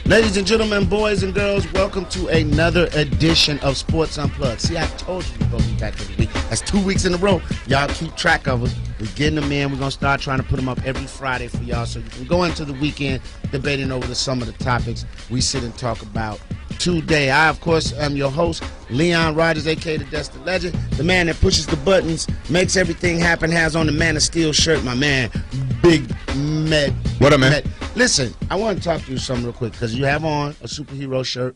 Ladies and gentlemen, boys and girls, welcome to another edition of Sports Unplugged. See, I told you we're going to be back every week. That's 2 weeks in a row. Y'all keep track of us. We're getting them in. We're going to start trying to put them up every Friday for y'all so you can go into the weekend debating over some of the topics we sit and talk about today. I, of course, am your host, Leon Rogers, a.k.a. the Destined Legend, the man that pushes the buttons, makes everything happen, has on the Man of Steel shirt, my man, Big Med. What up, man? Listen, I want to talk to you something real quick because you have on a superhero shirt,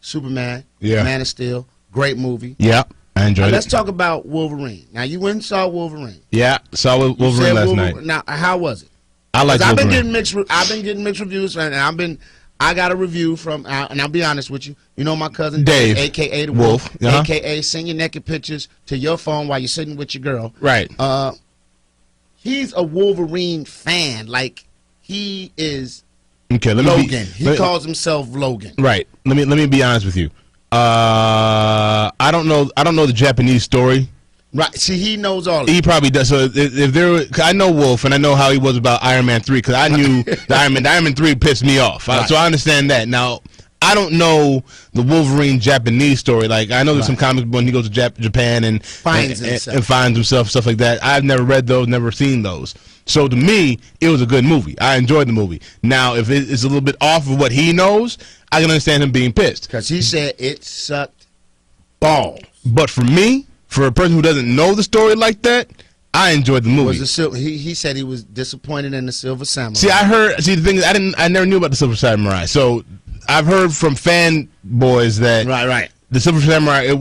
Superman, Yeah. Man of Steel, great movie. Yeah, I enjoyed Let's it. talk about Wolverine. Now, you went and saw Wolverine. Yeah, saw Wolverine last night. Now, how was it? I like Wolverine. I've been getting mixed reviews, and I got a review from, and I'll be honest with you. You know my cousin Dave, a.k.a. the Wolf, a.k.a. send your naked pictures to your phone while you're sitting with your girl. Right. He's a Wolverine fan. Like, he is Okay, Logan. He calls himself Logan. Right. Let me be honest with you. I don't know the Japanese story. Right. See, he knows all of it. He probably does. So if there, cause I know Wolf, and I know how he was about Iron Man 3, because I knew the Iron Man 3 pissed me off. Right. So I understand that. Now, I don't know the Wolverine Japanese story. Like, I know there's some comics when he goes to Japan and finds himself, stuff like that. I've never read those, never seen those. So to me, it was a good movie. I enjoyed the movie. Now, if it's a little bit off of what he knows, I can understand him being pissed. Because he said it sucked balls. But for me, for a person who doesn't know the story like that, I enjoyed the movie. He said he was disappointed in the Silver Samurai. See, the thing is, I never knew about the Silver Samurai. So I've heard from fanboys that the Silver Samurai,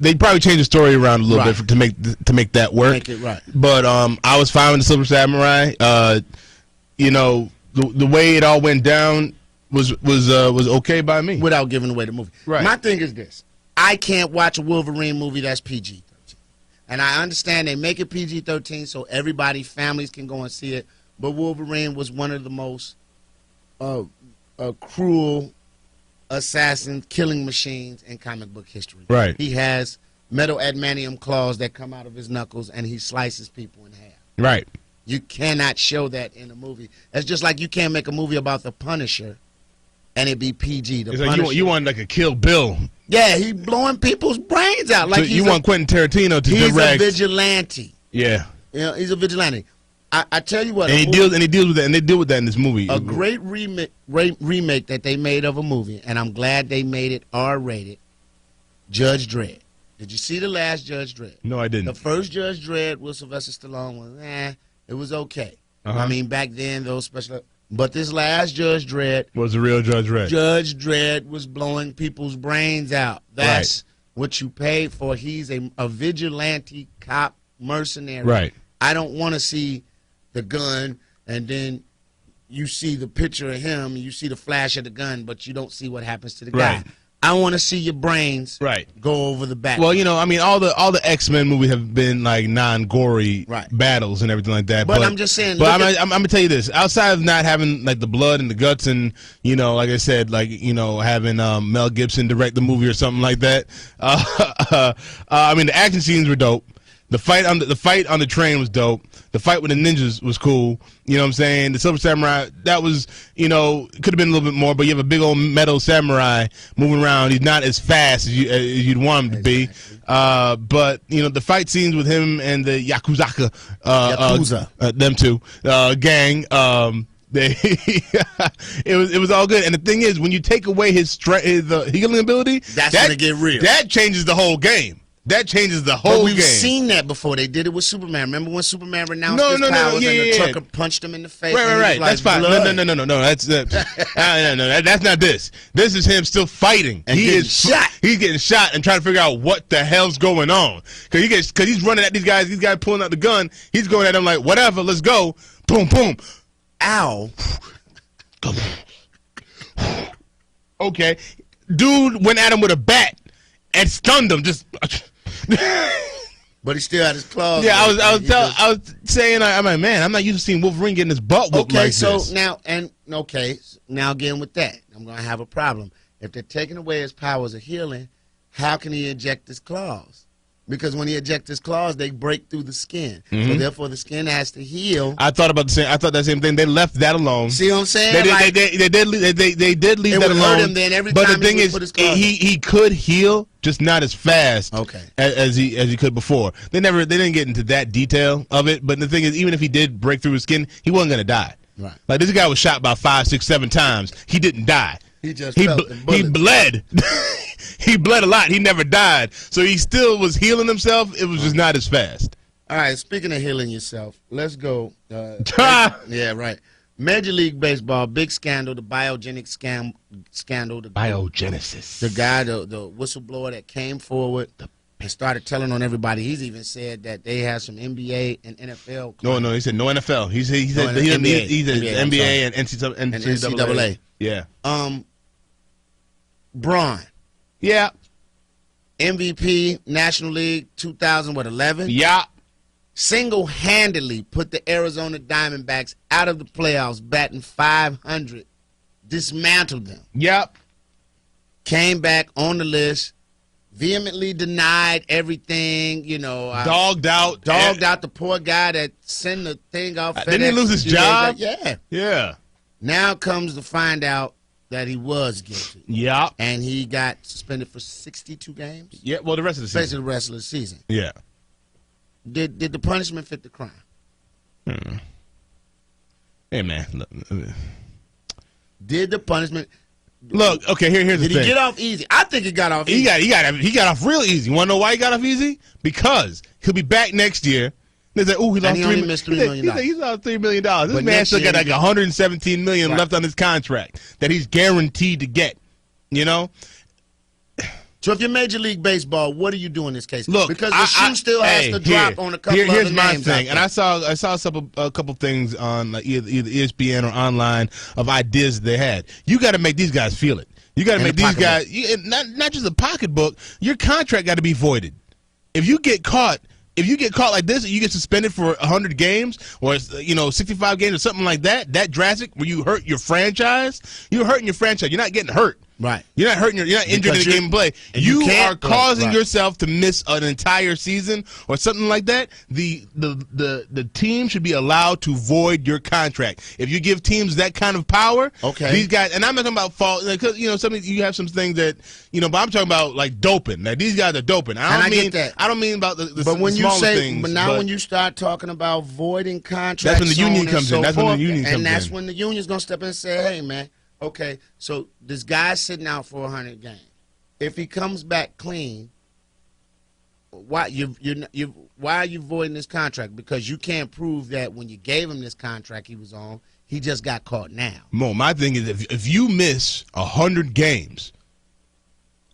they probably changed the story around a little bit to make that work. Make it right. But I was fine with the Silver Samurai. You know, the way it all went down was okay by me. Without giving away the movie. Right. My thing is this. I can't watch a Wolverine movie that's PG-13. And I understand they make it PG-13 so everybody, families can go and see it. But Wolverine was one of the most cruel assassin killing machines in comic book history. Right. He has metal adamantium claws that come out of his knuckles, and he slices people in half. Right. You cannot show that in a movie. It's just like you can't make a movie about the Punisher and it be PG. It's like you want like a Kill Bill. Yeah, he blowing people's brains out. Like so you want Quentin Tarantino to direct. He's a vigilante. Yeah. You know, he's a vigilante. I tell you what, and he deals with that, and they deal with that in this movie. A great remake that they made of a movie, and I'm glad they made it R-rated. Judge Dredd. Did you see the last Judge Dredd? No, I didn't. The first Judge Dredd with Sylvester Stallone was it was okay. I mean, back then those special. But this last Judge Dredd was the real Judge Dredd. Judge Dredd was blowing people's brains out. That's what you paid for. He's a vigilante cop mercenary. Right. I don't want to see the gun and then you see the picture of him, you see the flash of the gun, but you don't see what happens to the guy. Right. I want to see your brains go over the back. Well, you know, I mean, all the X-Men movies have been like non-gory battles and everything like that. But I'm just saying. But I'm gonna tell you this: outside of not having like the blood and the guts, and you know, like I said, like you know, having Mel Gibson direct the movie or something like that. I mean, the action scenes were dope. The fight on the train was dope. The fight with the ninjas was cool. You know what I'm saying? The Silver Samurai, that was, you know, could have been a little bit more, but you have a big old metal samurai moving around. He's not as fast as you'd want him to be. But, you know, the fight scenes with him and the Yakuza, them two, gang, it was all good. And the thing is, when you take away his healing ability, that's going to get real. That changes the whole game. That changes the whole game. We've seen that before. They did it with Superman. Remember when Superman renounced his powers and the trucker punched him in the face? Right. Like, that's fine. No. That's that's not this. This is him still fighting. And shot. He's getting shot and trying to figure out what the hell's going on. Because he's running at these guys. These guys pulling out the gun. He's going at them like, whatever, let's go. Boom, boom. Ow. Okay. Dude went at him with a bat and stunned him. Just. But he still had his claws. Yeah, I was saying, I'm like, man, I'm not used to seeing Wolverine getting his butt whooped like this. Now again with that, I'm gonna have a problem. If they're taking away his powers of healing, how can he inject his claws? Because when he ejects his claws, they break through the skin. So therefore, the skin has to heal. I thought that same thing. They left that alone. See what I'm saying? They did leave that alone. Hurt him then every but time the thing is, put his claws he could heal, just not as fast. Okay. As he could before. They didn't get into that detail of it. But the thing is, even if he did break through his skin, he wasn't gonna die. Right. Like this guy was shot about 5, 6, 7 times. He didn't die. He just felt the bullets. He bled. He bled a lot. He never died. So he still was healing himself. It was just not as fast. All right, speaking of healing yourself, let's go. Yeah, right. Major League Baseball, big scandal, the biogenic scandal. Biogenesis. The guy, the whistleblower that came forward and started telling on everybody. He's even said that they have some NBA and NFL claims. No, he said no NFL. He said NBA. He said NBA and NCAA. Yeah. Braun. Yeah. MVP, National League, 2011. Yeah. Single-handedly put the Arizona Diamondbacks out of the playoffs, batting .500. Dismantled them. Yep. Came back on the list. Vehemently denied everything, Dogged out the poor guy that sent the thing off. Didn't he lose his job? Yeah. Yeah. Now comes to find out that he was guilty. Yeah. And he got suspended for 62 games? Yeah, well, the rest of the season. Basically the rest of the season. Yeah. Did the punishment fit the crime? Hey, man. Look. Did the punishment... Look, okay, here's the thing. Did he get off easy? I think he got off easy. He got off real easy. You want to know why he got off easy? Because he'll be back next year. They say, "Oh, he lost $3 million. He lost $3 million. This But man still year, got like $117 million right. left on his contract that he's guaranteed to get. You know. So if you're Major League Baseball, what do you do in this case? Look, because the shoe still has to drop on a couple other here's my names thing, out and I saw a couple things on like either ESPN or online of ideas they had. You got to make these guys feel it. You got to make these guys not just a pocketbook. Your contract got to be voided. If you get caught like this, you get suspended for 100 games or 65 games or something like that. That drastic, where you hurt your franchise. You're hurting your franchise. You're not getting hurt. Right. You're not hurting. You're not injured in the game of play. You are causing right. yourself to miss an entire season or something like that. The team should be allowed to void your contract. If you give teams that kind of power, okay. These guys, and I'm not talking about fault, because you have some things that but I'm talking about like doping. Like these guys are doping. I get that. I don't mean about the but when small you say, things. But now when you start talking about voiding contracts, that's when the union comes in. That's when the union comes in. And that's when the union's gonna step in and say, "Hey, man. Okay, so this guy's sitting out for 100 games. If he comes back clean, why are you voiding this contract? Because you can't prove that when you gave him this contract he was on, he just got caught now. Mo, my thing is if you miss 100 games,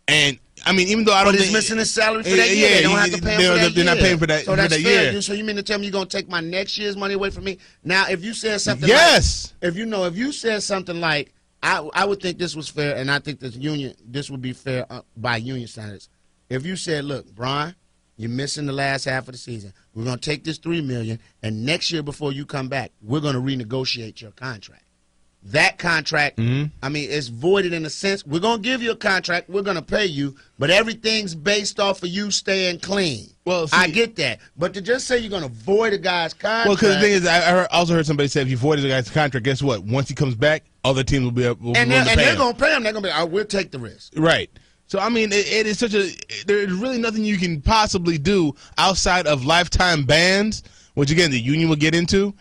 and I mean, even though I don't think he's missing his salary for that year, they don't have to pay him for that year. They're not paying for that. So that's fair. Year. So you mean to tell me you're gonna take my next year's money away from me? Now, if you said something, yes. Like, if you said something like, I would think this was fair, and I think this would be fair by union standards. If you said, look, Braun, you're missing the last half of the season. We're going to take this $3 million, and next year before you come back, we're going to renegotiate your contract. That contract, I mean, it's voided in a sense. We're going to give you a contract. We're going to pay you, but everything's based off of you staying clean. Well, see, I get that. But to just say you're going to void a guy's contract. Well, because the thing is, I also heard somebody say if you void a guy's contract, guess what? Once he comes back, other teams will be able to pay him. And they're going to pay him. They're going to be, we'll take the risk. Right. So, I mean, it is there's really nothing you can possibly do outside of lifetime bans, which, again, the union will get into,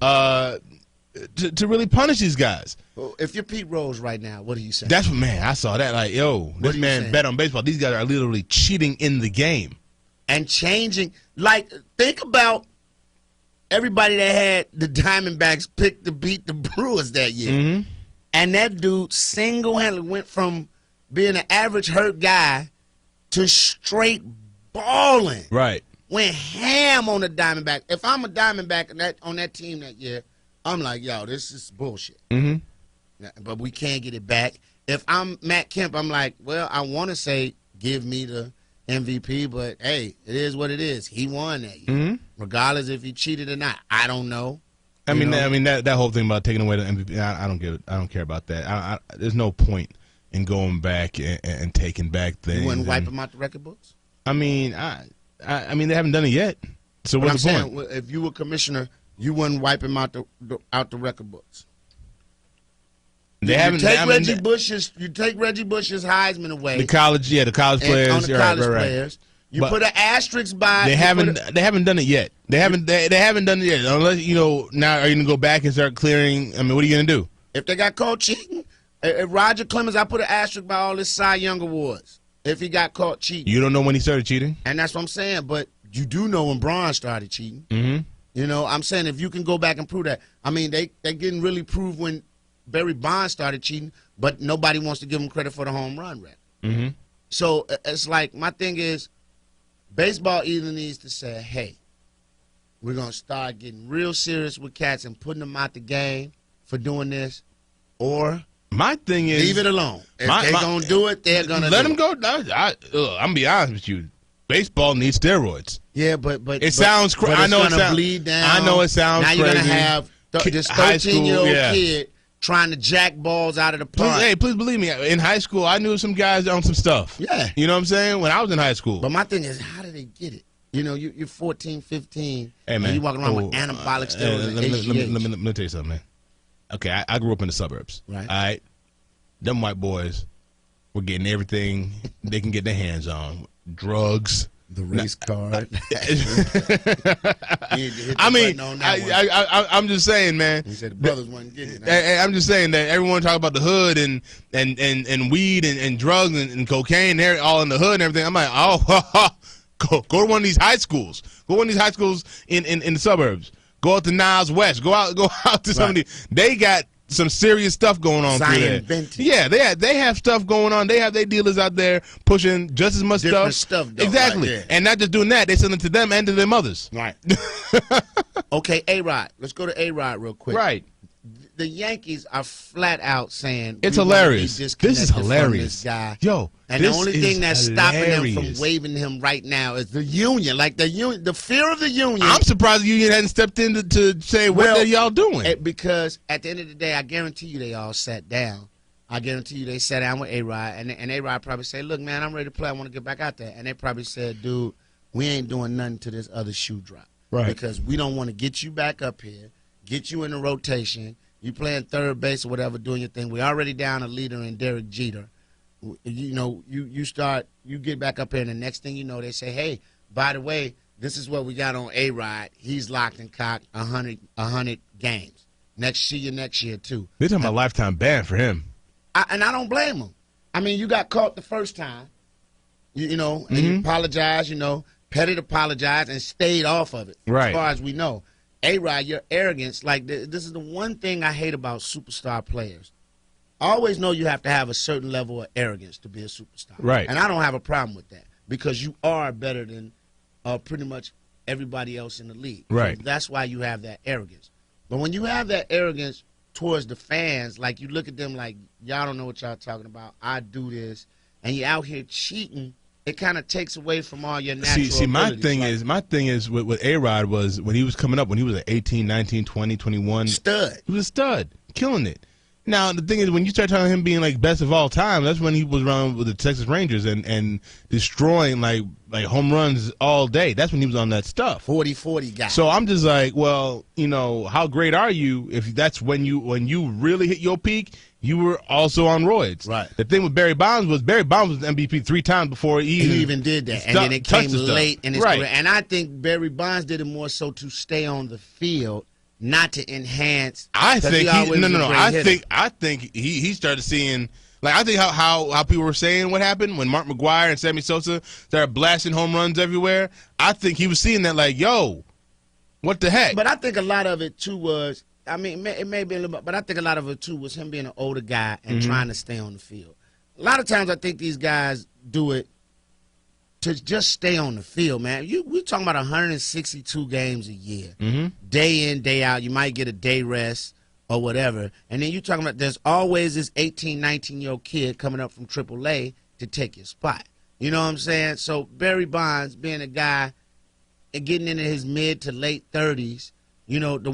to really punish these guys. Well, if you're Pete Rose right now, what are you saying? That's what, man, I saw that. Like, yo, this man bet on baseball. These guys are literally cheating in the game. And changing. Like, think about everybody that had the Diamondbacks picked to beat the Brewers that year. And that dude single-handedly went from being an average hurt guy to straight balling. Right. Went ham on the Diamondback. If I'm a Diamondback on that team that year, I'm like, yo, this is bullshit. But we can't get it back. If I'm Matt Kemp, I'm like, well, I want to say give me the MVP, but hey, it is what it is. He won that year, regardless if he cheated or not. I don't know. I mean, that whole thing about taking away the MVP, I don't get it. I don't care about that. There's no point in going back and taking back things. You wouldn't wipe him out the record books? I mean, I mean, they haven't done it yet. So But I'm what's the saying, point? if you were commissioner, you wouldn't wipe him out the record books. They haven't. You take Reggie Bush's Heisman away. The college players, on the college right. players. You put an asterisk by. They haven't done it yet. They haven't done it yet. Unless now are you gonna go back and start clearing? I mean, what are you gonna do? If they got caught cheating, if Roger Clemens, I put an asterisk by all his Cy Young awards. If he got caught cheating, You don't know when he started cheating. and that's what I'm saying. But you do know when Braun started cheating. Mm-hmm. I'm saying if you can go back and prove that. I mean, they didn't really prove when Barry Bonds started cheating, but nobody wants to give him credit for the home run record. Mm-hmm. So it's like, my thing is, baseball either needs to say, hey, we're going to start getting real serious with cats and putting them out the game for doing this, or My thing is, leave it alone. If they're going to do it, they're going to let them go. I'm gonna be honest with you. Baseball needs steroids. Yeah, but It sounds crazy. I know it's going to bleed down. I know it sounds now crazy. Now you're going to have this high school, 13-year-old yeah. kid trying to jack balls out of the park. Please believe me. In high school, I knew some guys on some stuff. Yeah. You know what I'm saying? When I was in high school. But my thing is, how do they get it? You're 14, 15, Hey, man. and you're walking around with anabolic steroids. Let me tell you something, man. Okay, I grew up in the suburbs. Right. All right. Them white boys were getting everything they can get their hands on. Drugs. The race card. I mean, I'm just saying, man. He said the brothers wasn't getting it. I'm just saying that everyone talk about the hood and weed and drugs and cocaine, they're all in the hood and everything. I'm like, go to one of these high schools. Go to one of these high schools in the suburbs. Go out to Niles West. Go out to some of these. They got some serious stuff going on through there. Benton. Yeah, they have stuff going on. They have their dealers out there pushing just as much Different stuff. though, Exactly. right, yeah. And not just doing that, they send it to them and to their mothers. Right. Okay, A-Rod. Let's go to A-Rod real quick. Right. The Yankees are flat out saying It's we wanna be hilarious. This is disconnected from hilarious. this guy. Yo, And the this only is thing that's stopping them hilarious. from waiving him right now is the union. Like the union, the fear of the union. I'm surprised the union hadn't stepped in to say, what are y'all doing? Because at the end of the day, I guarantee you they all sat down. I guarantee you they sat down with A-Rod, and A-Rod probably said, look, man, I'm ready to play. I want to get back out there. And they probably said, dude, we ain't doing nothing to this other shoe drop. Right. Because we don't want to get you back up here, get you in the rotation. You playing third base or whatever, doing your thing. We already down a leader in Derek Jeter. You get back up here, and the next thing you know, they say, hey, by the way, this is what we got on A-Rod. He's locked and cocked 100 games. See you next year, too. They're talking about lifetime ban for him. And I don't blame him. I mean, you got caught the first time, and you apologized, petted apologized, and stayed off of it. Right. As far as we know. A-Rod, your arrogance, like this is the one thing I hate about superstar players. I always know you have to have a certain level of arrogance to be a superstar. Right. And I don't have a problem with that because you are better than pretty much everybody else in the league. Right. So that's why you have that arrogance. But when you have that arrogance towards the fans, like you look at them like, y'all don't know what y'all talking about. I do this. And you're out here cheating. It kind of takes away from all your natural See, my abilities. thing is with A-Rod was when he was coming up, when he was at 18, 19, 20, 21. Stud. He was a stud, killing it. Now, the thing is, when you start talking him being like best of all time, that's when he was around with the Texas Rangers and destroying like home runs all day. That's when he was on that stuff. 40-40 guy. So I'm just like, well, how great are you if that's when you really hit your peak? You were also on roids. Right. The thing with Barry Bonds was MVP 3 times before he even did that. And then it came late in his career. And I think Barry Bonds did it more so to stay on the field, not to enhance. I think I think he started seeing, like, I think how people were saying what happened when Mark McGwire and Sammy Sosa started blasting home runs everywhere. I think he was seeing that like, yo, what the heck? But I think a lot of it too was, I mean, it may be a little bit, but I think a lot of it too was him being an older guy and trying to stay on the field. A lot of times I think these guys do it to just stay on the field, man. We're talking about 162 games a year. Day in, day out. You might get a day rest or whatever. And then you're talking about there's always this 18, 19-year-old kid coming up from AAA to take your spot. You know what I'm saying? So Barry Bonds being a guy and getting into his mid to late 30s, the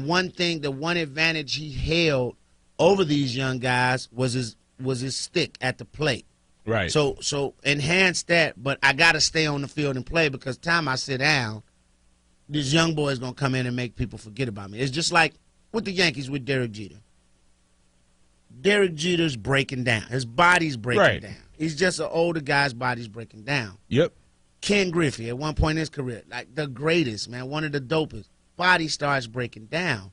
one advantage he held over these young guys was his stick at the plate. Right. So enhance that, but I got to stay on the field and play because time I sit down, this young boy is going to come in and make people forget about me. It's just like with the Yankees with Derek Jeter. Derek Jeter's breaking down. His body's breaking down. He's just an older guy's body's breaking down. Yep. Ken Griffey, at one point in his career, like the greatest, man, one of the dopest, body starts breaking down.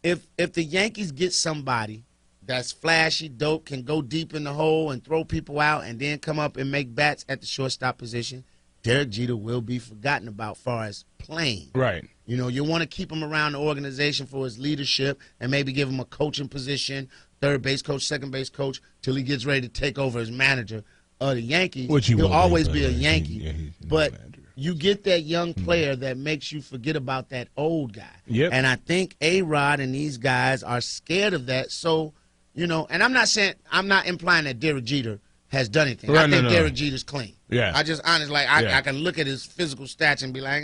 If the Yankees get somebody that's flashy, dope, can go deep in the hole and throw people out and then come up and make bats at the shortstop position, Derek Jeter will be forgotten about far as playing. Right. You know, you want to keep him around the organization for his leadership and maybe give him a coaching position, third base coach, second base coach, till he gets ready to take over as manager of the Yankees. Which he'll always be a Yankee. He's but no manager. You get that young player that makes you forget about that old guy. Yep. And I think A-Rod and these guys are scared of that. So, you know, and I'm not implying that Derek Jeter has done anything. Right, I think no. Derek Jeter's clean. Yeah. I just honestly, like, I can look at his physical stats and be like,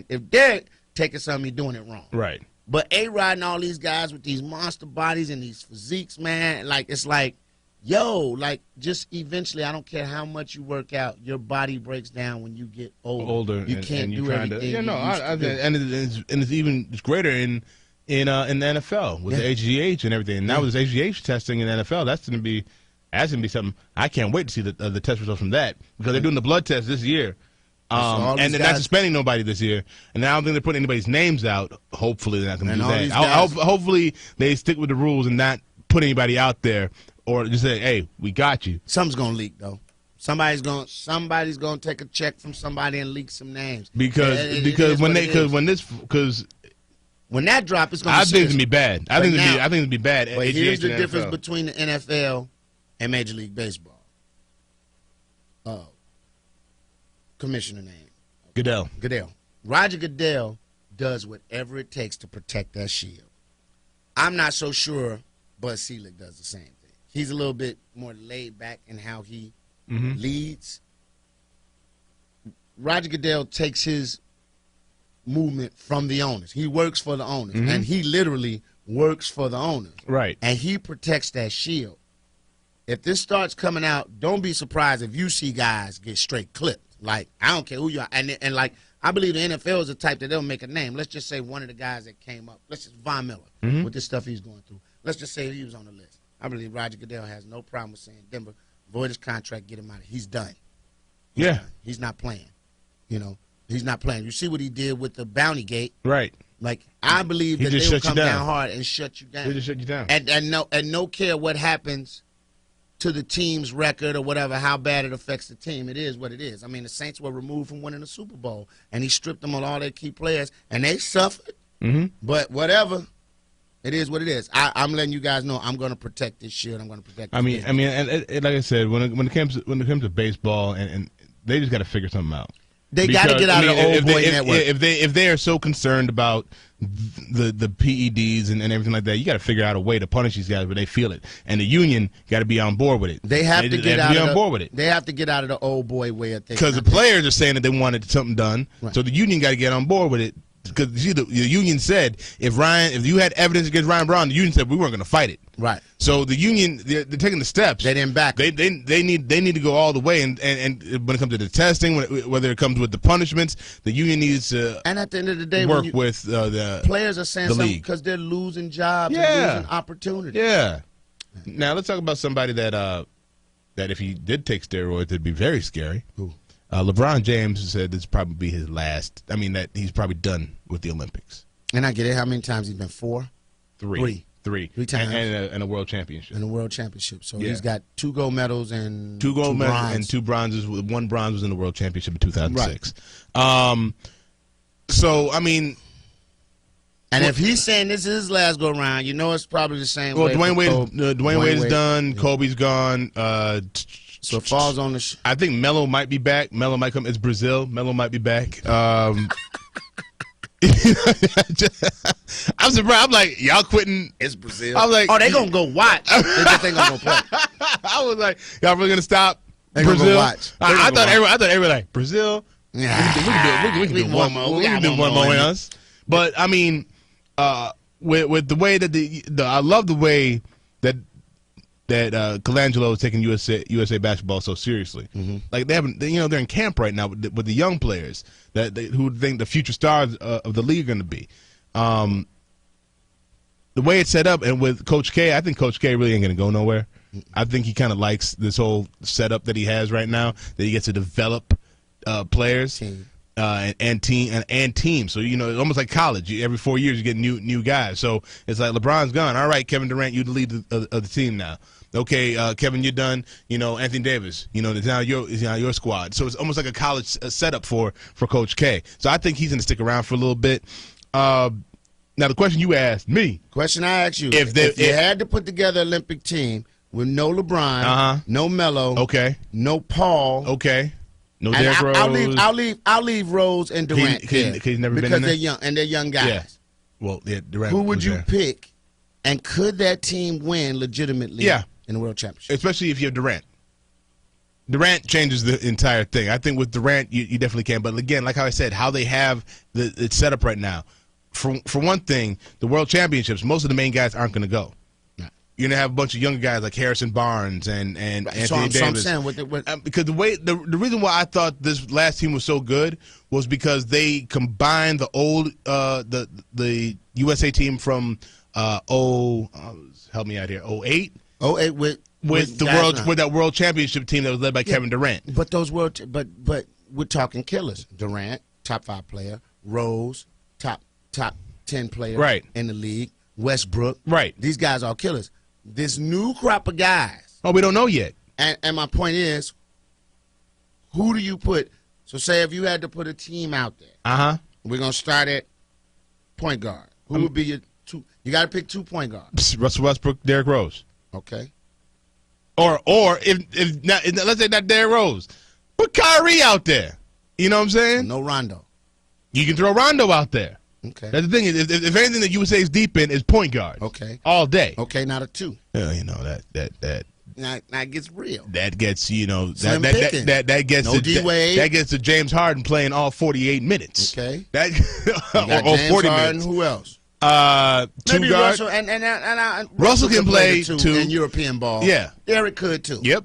if Derek taking something, he's doing it wrong. Right. But A-Rod and all these guys with these monster bodies and these physiques, man, like, it's like, yo, like, just eventually, I don't care how much you work out, your body breaks down when you get older. You can't do everything. And it's even greater in the NFL with the HGH and everything. And now with this HGH testing in the NFL, that's gonna be something. I can't wait to see the test results from that because they're doing the blood test this year. And they're not suspending nobody this year. And I don't think they're putting anybody's names out. Hopefully they're not going to do that. Hopefully they stick with the rules and not put anybody out there or just say, hey, we got you. Something's going to leak, though. Somebody's going to take a check from somebody and leak some names. Because when that drop, it's going to be I think it's going to be bad. I think it's going to be bad. But here's the difference between the NFL and Major League Baseball. Commissioner name. Goodell. Roger Goodell does whatever it takes to protect that shield. I'm not so sure Bud Selig does the same thing. He's a little bit more laid back in how he leads. Roger Goodell takes his movement from the owners. He works for the owners, and he literally works for the owners. Right. And he protects that shield. If this starts coming out, don't be surprised if you see guys get straight clipped. Like, I don't care who you are. And like, I believe the NFL is the type that they'll make a name. Let's just say one of the guys that came up, Von Miller, with this stuff he's going through. Let's just say he was on the list. I believe Roger Goodell has no problem with saying, Denver, void his contract, get him out of here. He's done. He's not playing. You know, he's not playing. You see what he did with the Bounty Gate. Right. Like, I believe that they will come down hard and shut you down. They just shut you down. And no care what happens to the team's record or whatever, how bad it affects the team. It is what it is. I mean, the Saints were removed from winning the Super Bowl, and he stripped them of all their key players, and they suffered. But whatever, it is what it is. I'm letting you guys know I'm going to protect this shit. I'm going to protect. And like I said, when it comes to baseball, and they just got to figure something out. They got to get out of the old boy network. If they are so concerned about the PEDs and everything like that, you got to figure out a way to punish these guys when they feel it. And the union got to be on board with it. They have to get on board with it. They have to get out of the old boy way of thinking. Because the players are saying that they wanted something done, so the union got to get on board with it. Because the union said if you had evidence against Ryan Braun, the union said we weren't going to fight it. Right. So the union, they're taking the steps. They didn't back. They need to go all the way. And when it comes to the testing, whether it comes with the punishments, the union needs to. And at the end of the day, work with the players are saying something because they're losing jobs, and losing opportunities. Yeah. Now let's talk about somebody that if he did take steroids, it'd be very scary. Who? LeBron James said this probably be his last. I mean, that he's probably done with the Olympics. And I get it. How many times he's been? Three times. And a world championship. And a world championship. So he's got 2 gold medals and 2 gold medals and 2 bronzes. 1 bronze was in the world championship in 2006. Right. So I mean. And if he's saying this is his last go around, you know it's probably the same. Well, Dwyane Wade is done. Yeah. Kobe's gone. So it falls on the. I think Melo might be back. Melo might come. It's Brazil. Melo might be back. I'm surprised. I'm like, y'all quitting. It's Brazil. I'm like, oh, they gonna go watch. They just ain't gonna go play. I was like, y'all really gonna stop they Brazil? Gonna go watch. I thought everybody like Brazil. Yeah, we can do one more. We can do one more in us. But I mean, with the way that I love the way that Colangelo is taking USA basketball so seriously. Like they haven't, they're in camp right now with the young players who think the future stars of the league are going to be. The way it's set up, and with Coach K, I think Coach K really ain't going to go nowhere. I think he kind of likes this whole setup that he has right now, that he gets to develop players and team. So it's almost like college. Every 4 years you get new guys. So it's like LeBron's gone. All right, Kevin Durant, you're the lead of the team now. Okay, Kevin, you're done. Anthony Davis, it's now your squad. So it's almost like a college setup for Coach K. So I think he's going to stick around for a little bit. Now the question you asked me. Question I asked you. If you had to put together an Olympic team with no LeBron, no Melo, no Paul, no Derrick Rose. I'll leave Rose and Durant he's never because been in there? they're young and they're young guys. Yeah. Well, yeah, Durant. Who would you pick, and could that team win legitimately? In the World Championship, especially if you have Durant. Durant changes the entire thing. I think with Durant, you definitely can. But again, like how I said, how they have it set up right now. For one thing, the World Championships, most of the main guys aren't going to go. You're gonna have a bunch of younger guys like Harrison Barnes and Anthony Davis. So I'm saying because the reason why I thought this last team was so good was because they combined the old the USA team from help me out here 08 with that World Championship team that was led by Kevin Durant. But but we're talking killers. Durant, top 5 player. Rose, top 10 player in the league. Westbrook. These guys are killers. This new crop of guys. Oh, we don't know yet. And my point is, who do you put? So say if you had to put a team out there. We're going to start at point guard. Who would be your two? You got to pick 2 point guards. Russell Westbrook, Derrick Rose. Okay. Or if not, let's say not Derrick Rose, put Kyrie out there. You know what I'm saying? No Rondo. You can throw Rondo out there. Okay. That's the thing. If anything that USA is deep in is point guard. Okay. All day. Okay, not a 2. That Now gets real. That gets that gets no D-Wade. That gets to James Harden playing all 48 minutes. Okay. Or James 40 Harden, minutes. Who else? Two guard. Russell can play two in European ball. Yeah. Derrick could too. Yep.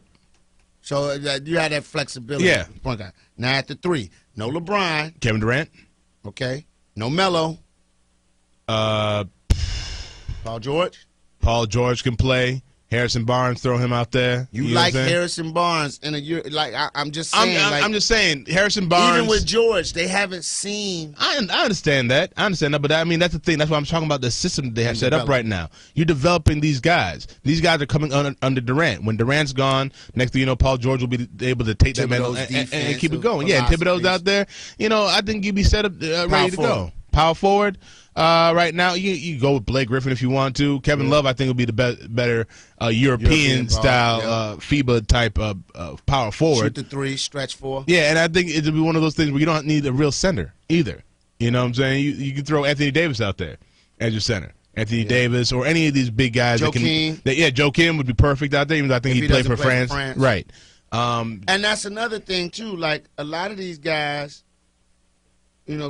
So you had that flexibility. Yeah. Point guard. Now at the 3, no LeBron. Kevin Durant. Okay. No Melo. Paul George. Paul George can play. Harrison Barnes, throw him out there. You like Harrison Barnes in a year? Like I'm just saying. I'm just saying. Harrison Barnes. Even with George, they haven't seen. I understand that. But I mean that's the thing. That's why I'm talking about the system they have set up right now. You're developing these guys. These guys are coming under Durant. When Durant's gone, next thing you know, Paul George will be able to take that mantle and keep it going. Yeah, and Thibodeau's out there. I think you'd be set up ready to go. Power forward. Right now, you go with Blake Griffin if you want to. Kevin Love, I think, will be the better European style FIBA type of power forward. Shoot the 3, stretch 4. Yeah, and I think it'll be one of those things where you don't need a real center either. You know what I'm saying? You can throw Anthony Davis out there as your center. Anthony Davis or any of these big guys. Joe King. Joe King would be perfect out there. Even though I think he'd play for France. Right. And that's another thing too. Like a lot of these guys.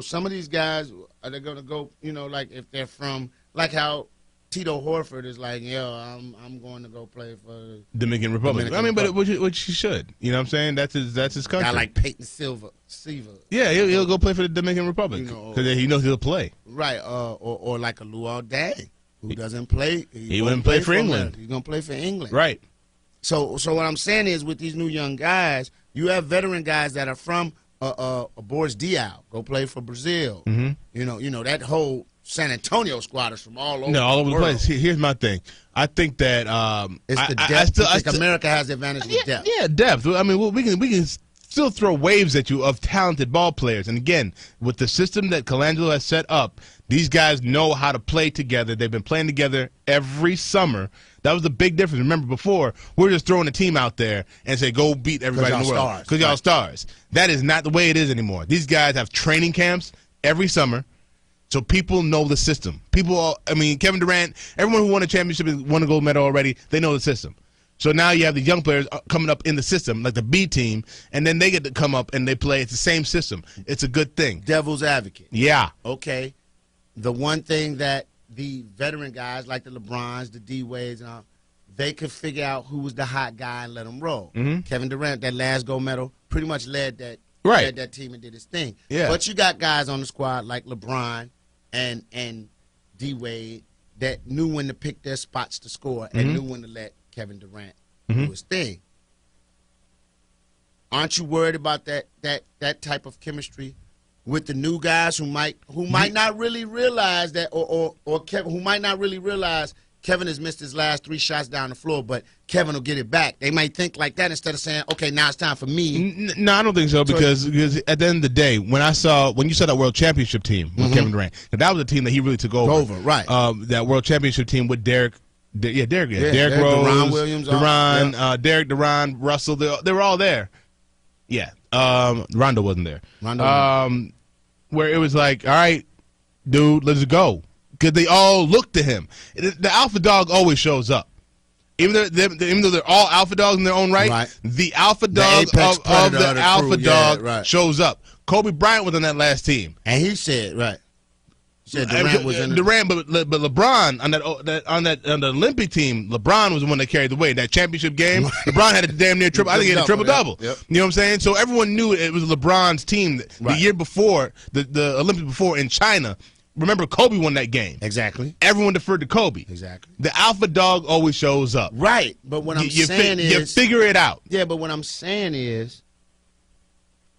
Some of these guys are they gonna go? Like if they're from like how Tito Horford is like, I'm going to go play for Dominican Republic. But which he should. You know what I'm saying? That's his country. I like Peyton Silva. Yeah, he'll go play for the Dominican Republic because he knows he'll play. Right. Or like a Luol Deng who doesn't play. He wouldn't play for England. He's gonna play for England. Right. So what I'm saying is with these new young guys, you have veteran guys that are from. Boris Diaw go play for Brazil. Mm-hmm. That whole San Antonio squad is from all over. All over the the place. Here's my thing. I think that it's the depth. I think America has the advantage with depth. Yeah, depth. I mean, we can still throw waves at you of talented ball players. And again, with the system that Colangelo has set up, these guys know how to play together. They've been playing together every summer. That was the big difference. Remember, before, we were just throwing a team out there and say, go beat everybody in the world. Because y'all stars. That is not the way it is anymore. These guys have training camps every summer, so people know the system. Kevin Durant, everyone who won a championship and won a gold medal already, they know the system. So now you have the young players coming up in the system, like the B team, and then they get to come up and they play. It's the same system. It's a good thing. Devil's advocate. Yeah. Okay. The one thing that the veteran guys like the LeBrons, the D-Wades, they could figure out who was the hot guy and let him roll. Mm-hmm. Kevin Durant, that last gold medal, pretty much led that team and did his thing. Yeah. But you got guys on the squad like LeBron and D-Wade that knew when to pick their spots to score and knew when to let Kevin Durant do his thing. Aren't you worried about that type of chemistry with the new guys who might not really realize that, or Kevin, who might not really realize Kevin has missed his last 3 shots down the floor, but Kevin will get it back. They might think like that instead of saying, okay, now it's time for me. No, I don't think so, because at the end of the day, when you saw that World Championship team with Kevin Durant, that was a team that he really took over. Right. That World Championship team with Derrick Rose, Deron Williams, Derrick, Deron, Russell, they were all there. Yeah. Rondo wasn't there. Where it was like, all right, dude, let's go. Because they all look to him. The alpha dog always shows up. Even though they're all alpha dogs in their own right. The alpha dog of the alpha dog shows up. Kobe Bryant was on that last team. And he said, Durant was in Durant, but LeBron on the Olympic team, LeBron was the one that carried the weight. That championship game, LeBron had a damn near triple. I think he had a triple-double. Yep. You know what I'm saying? So everyone knew it was LeBron's team. The year before, the Olympics before in China, remember Kobe won that game. Exactly. Everyone deferred to Kobe. Exactly. The alpha dog always shows up. Right. But what I'm saying is, you figure it out. Yeah, but what I'm saying is,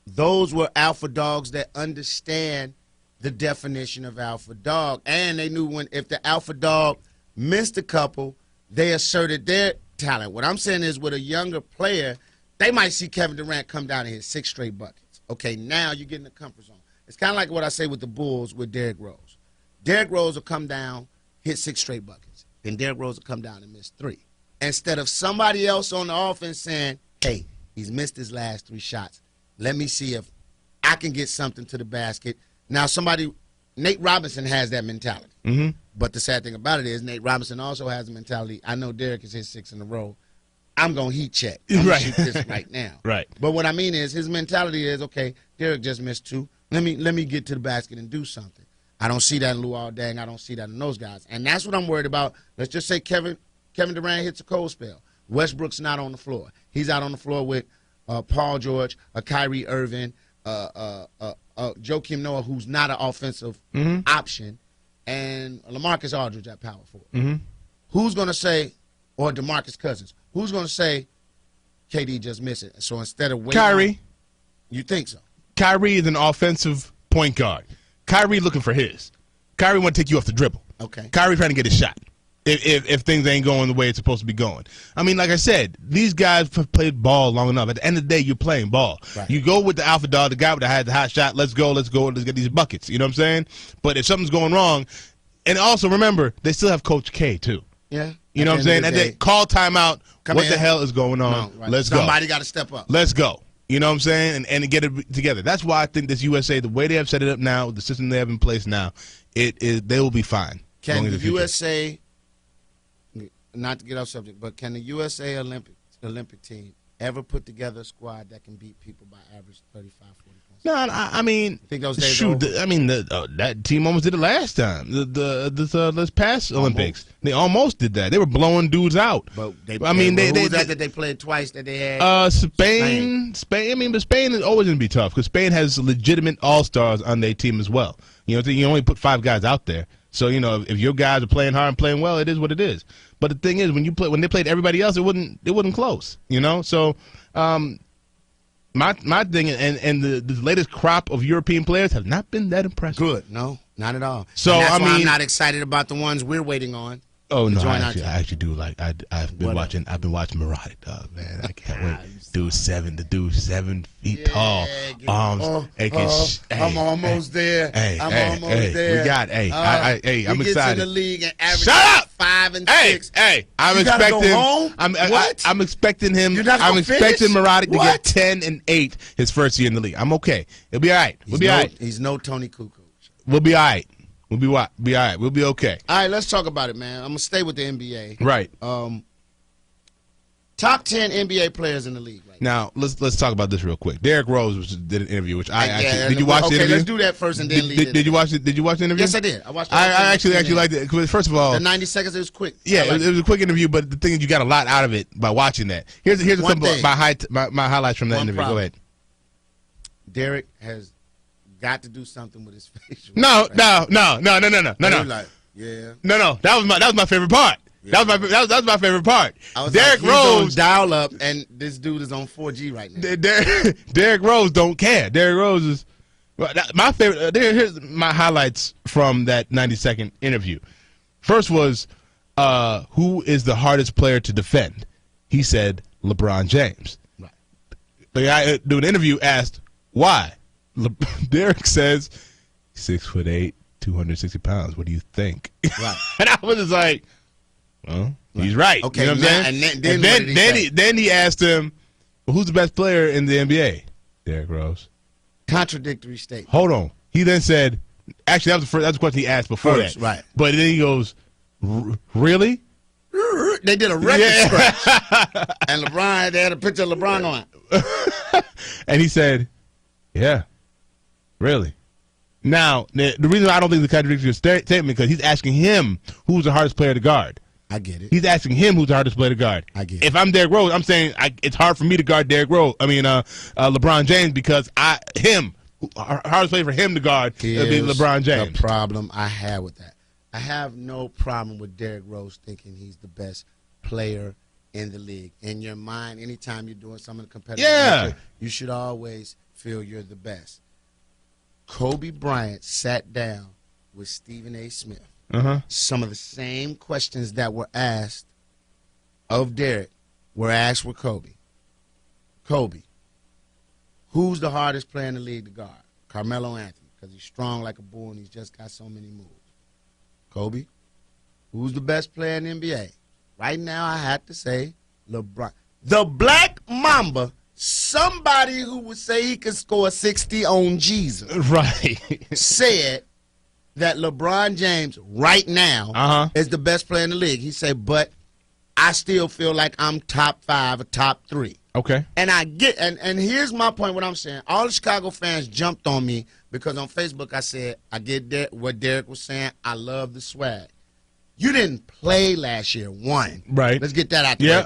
those were alpha dogs that understand the definition of alpha dog, and they knew if the alpha dog missed a couple, they asserted their talent. What I'm saying is, with a younger player, they might see Kevin Durant come down and hit 6 straight buckets. Okay, now you're getting the comfort zone. It's kind of like what I say with the Bulls with Derrick Rose. Derrick Rose will come down, hit 6 straight buckets. Then Derrick Rose will come down and miss 3. Instead of somebody else on the offense saying, hey, he's missed his last 3 shots. Let me see if I can get something to the basket. Now, Nate Robinson has that mentality. But the sad thing about it is Nate Robinson also has a mentality. I know Derrick has hit 6 in a row. I'm going to heat check. I'm going to shoot this right now. Right. But what I mean is his mentality is, okay, Derrick just missed 2. Let me get to the basket and do something. I don't see that in Luol Deng. I don't see that in those guys. And that's what I'm worried about. Let's just say Kevin Durant hits a cold spell. Westbrook's not on the floor. He's out on the floor with Paul George, Kyrie Irving, Joakim Noah, who's not an offensive option, and LaMarcus Aldridge at power forward. Who's going to say, or DeMarcus Cousins, who's going to say KD just missed it? So instead of waiting, Kyrie. You think so? Kyrie is an offensive point guard. Kyrie looking for his. Kyrie want to take you off the dribble. Okay. Kyrie trying to get his shot. If things ain't going the way it's supposed to be going. I mean, like I said, these guys have played ball long enough. At the end of the day, you're playing ball. Right. You go with the alpha dog, the guy that had the hot shot. Let's go, let's get these buckets. You know what I'm saying? But if something's going wrong, and also remember, they still have Coach K too. Yeah. You know what I'm saying? And they call timeout. What the hell is going on? No, right. Let's go. Somebody got to step up. Let's go. You know what I'm saying? And get it together. That's why I think this USA, the way they have set it up now, the system they have in place now, they will be fine. Can the USA, not to get off subject, but can the USA Olympic team ever put together a squad that can beat people by average 35, 40 points? No, I mean, think those days are over? I mean, that team almost did it last time. This past Olympics, they almost did that. They were blowing dudes out. But they played twice that they had. Spain. I mean, but Spain is always going to be tough because Spain has legitimate all-stars on their team as well. You know, you only put 5 guys out there. So, you know, if your guys are playing hard and playing well, it is what it is. But the thing is, when they played everybody else, it wasn't close. You know, so my thing and the latest crop of European players have not been that impressive. Good, no, not at all. So and that's why I'm not excited about the ones we're waiting on. Oh no, I actually do like. I've been watching Mirage, dog, man. I can't wait. Dude, 7 feet tall, arms. I'm almost there. I'm almost there. We got. I'm excited. Gets in the league and averages Shut up! 5 and 6. I'm expecting. Go home? I'm expecting him. I'm expecting Mirage to get 10 and 8 his first year in the league. I'm okay. It'll be all right. We'll be all right. He's no Tony Kukoc. We'll be all right. We'll be all right. We'll be okay. All right, let's talk about it, man. I'm gonna stay with the NBA. Right. Top 10 NBA players in the league right now. Let's talk about this real quick. Derrick Rose did an interview, which I actually did you watch the interview? Okay, let's do that first and then leave it. Did you watch it? Did you watch the interview? Yes, I did. I watched. I actually liked it. First of all, the 90 seconds it was quick. Yeah, it was a quick interview, but the thing is, you got a lot out of it by watching that. Here's a couple of my highlights from that interview. Go ahead. Derrick has got to do something with his facial. No. Like, yeah. No. That was my favorite part. Yeah. That was my favorite part. Derrick Rose dial up, and this dude is on 4G right now. Derrick Rose don't care. Derrick Rose is my favorite. Here's my highlights from that 90-second interview. First was who is the hardest player to defend? He said LeBron James. Right. The guy doing the interview asked why. Derrick says 6'8", 260 pounds. What do you think? Right. And I was just like, well, he's right. Okay, you know what I'm saying? And then he asked him, well, who's the best player in the NBA? Derrick Rose. Contradictory statement. Hold on. He then said, actually, that was the question he asked before that. Right. But then he goes, really? They did a record scratch. And LeBron, they had a picture of LeBron on it. And he said, yeah, really. Now, the reason I don't think the contradictory statement because he's asking him who's the hardest player to guard. I get it. He's asking him who's the hardest player to guard. I get it. If I'm Derrick Rose, I'm saying it's hard for me to guard Derrick Rose. I mean, LeBron James because hardest player for him to guard would be LeBron James. The problem I have with that, I have no problem with Derrick Rose thinking he's the best player in the league. In your mind, anytime you're doing something competitive, nature, you should always feel you're the best. Kobe Bryant sat down with Stephen A. Smith. Some of the same questions that were asked of Derrick were asked with Kobe. Kobe, who's the hardest player in the league to guard? Carmelo Anthony, because he's strong like a bull and he's just got so many moves. Kobe, who's the best player in the NBA? Right now, I have to say LeBron. The Black Mamba, somebody who would say he could score 60 on Jesus, right, said that LeBron James right now is the best player in the league. He said, but I still feel like I'm top 5 or top 3. Okay. And I get, and here's my point, what I'm saying. All the Chicago fans jumped on me because on Facebook I said, I get what Derrick was saying. I love the swag. You didn't play last year, one. Right. Let's get that out there. Yeah.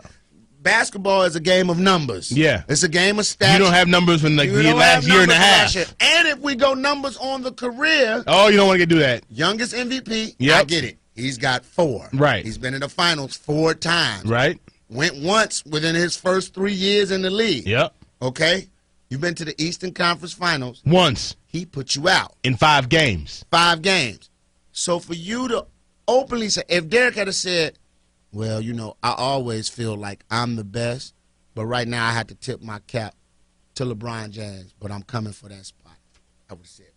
Basketball is a game of numbers. Yeah. It's a game of stats. You don't have numbers from the last year and a half. And if we go numbers on the career. Oh, you don't want to do that. Youngest MVP, yep. I get it. He's got 4. Right. He's been in the finals 4 times. Right. Went once within his first 3 years in the league. Yep. Okay? You've been to the Eastern Conference Finals. Once. He put you out. In 5 games. 5 games. So for you to openly say, if Derrick had said, well, you know, I always feel like I'm the best, but right now I had to tip my cap to LeBron James, but I'm coming for that spot, I would have said,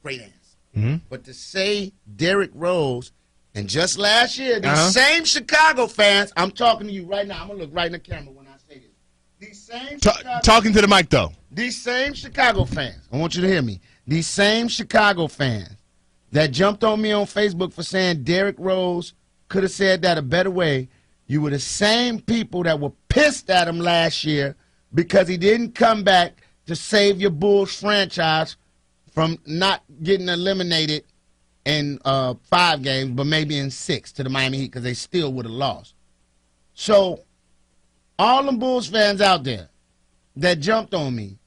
great answer. But to say Derrick Rose, and just last year, these same Chicago fans, I'm talking to you right now. I'm going to look right in the camera when I say this. These same talking to the mic, though. These same Chicago fans, I want you to hear me. These same Chicago fans that jumped on me on Facebook for saying Derrick Rose could have said that a better way, you were the same people that were pissed at him last year because he didn't come back to save your Bulls franchise from not getting eliminated in 5 games, but maybe in 6 to the Miami Heat because they still would have lost. So all them Bulls fans out there that jumped on me,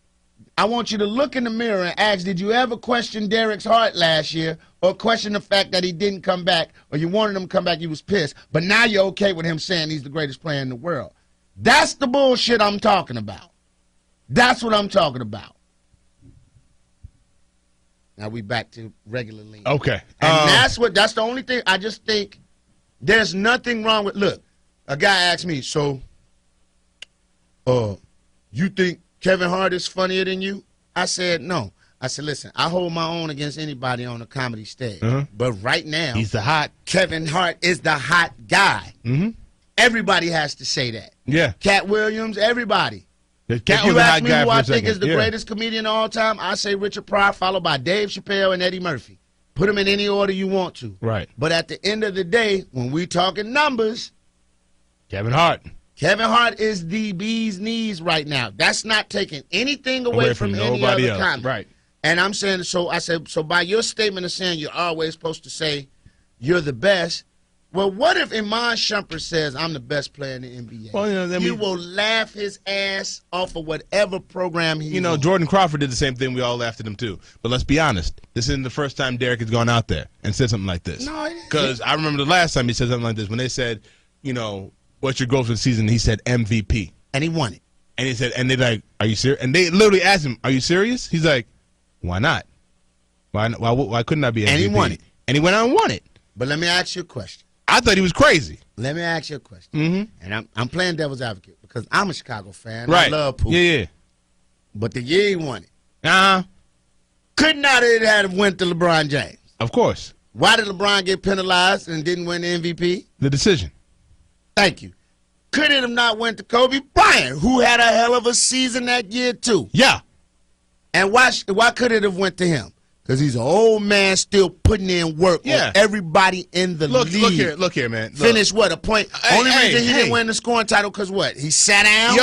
I want you to look in the mirror and ask, did you ever question Derrick's heart last year or question the fact that he didn't come back or you wanted him to come back, you was pissed, but now you're okay with him saying he's the greatest player in the world? That's the bullshit I'm talking about. That's what I'm talking about. Now we back to regular league. Okay. And that's the only thing. I just think there's nothing wrong with, look, a guy asked me, so you think Kevin Hart is funnier than you? I said, no. I said, listen, I hold my own against anybody on a comedy stage. But right now, he's the hot. Kevin Hart is the hot guy. Everybody has to say that. Yeah. Cat Williams, everybody. If you ask me who I think is the greatest comedian of all time, I say Richard Pryor, followed by Dave Chappelle and Eddie Murphy. Put them in any order you want to. Right. But at the end of the day, when we talking numbers, Kevin Hart. Kevin Hart is the bee's knees right now. That's not taking anything away from any nobody other else. comment. Right. And I'm saying, so by your statement of saying you're always supposed to say you're the best, well, what if Iman Shumpert says I'm the best player in the NBA? Well, you will laugh his ass off of whatever program he's on. Jordan Crawford did the same thing. We all laughed at him too. But let's be honest. This isn't the first time Derrick has gone out there and said something like this. No, because I remember the last time he said something like this when they said, what's your goal for the season? He said MVP, and he won it. And he said, and they're like, are you serious? And they literally asked him, are you serious? He's like, why not? Why couldn't I be MVP? And he won it. And he went out and won it. But let me ask you a question. I thought he was crazy. Let me ask you a question. Mm-hmm. And I'm playing devil's advocate because I'm a Chicago fan. Right. I love Pooh. Yeah. But the year he won it. Uh-huh. Could not have went to LeBron James. Of course. Why did LeBron get penalized and didn't win the MVP? The decision. Thank you. Could it have not went to Kobe Bryant, who had a hell of a season that year too? Yeah. And why could it have went to him? Because he's an old man still putting in work on everybody in the league. Look here, man. Finished what? A point. Only reason he didn't win the scoring title because what? He sat down?